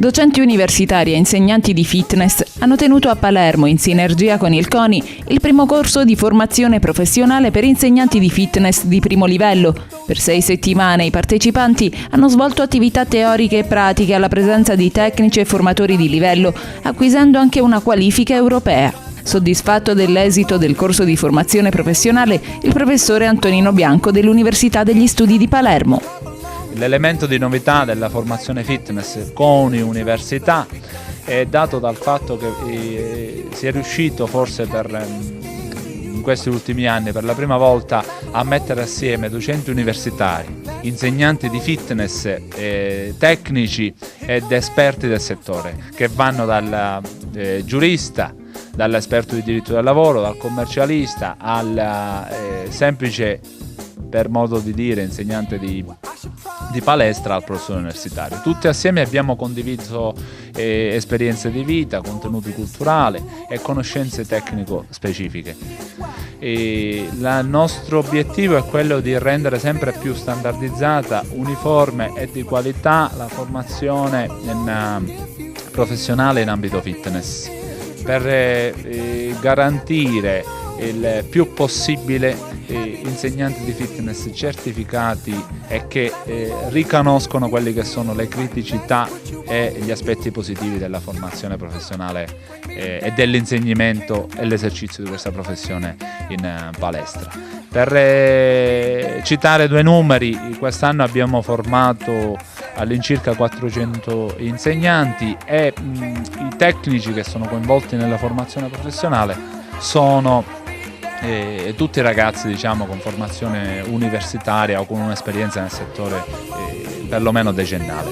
Docenti universitari e insegnanti di fitness hanno tenuto a Palermo, in sinergia con il CONI, il primo corso di formazione professionale per insegnanti di fitness di primo livello. Per 6 settimane i partecipanti hanno svolto attività teoriche e pratiche alla presenza di tecnici e formatori di livello, acquisendo anche una qualifica europea. Soddisfatto dell'esito del corso di formazione professionale, il professore Antonino Bianco dell'Università degli Studi di Palermo. L'elemento di novità della formazione fitness CONI Università è dato dal fatto che si è riuscito forse in questi ultimi anni per la prima volta a mettere assieme docenti universitari, insegnanti di fitness, tecnici ed esperti del settore, che vanno dal giurista, dall'esperto di diritto del lavoro, dal commercialista al semplice, per modo di dire, insegnante di palestra al professore universitario. Tutti assieme abbiamo condiviso esperienze di vita, contenuti culturali e conoscenze tecnico specifiche. Il nostro obiettivo è quello di rendere sempre più standardizzata, uniforme e di qualità la formazione professionale in ambito fitness, per garantire il più possibile insegnanti di fitness certificati e che riconoscono quelle che sono le criticità e gli aspetti positivi della formazione professionale e dell'insegnamento e l'esercizio di questa professione in palestra. Per citare 2 numeri, quest'anno abbiamo formato all'incirca 400 insegnanti e i tecnici che sono coinvolti nella formazione professionale sono tutti ragazzi, diciamo, con formazione universitaria o con un'esperienza nel settore perlomeno decennale.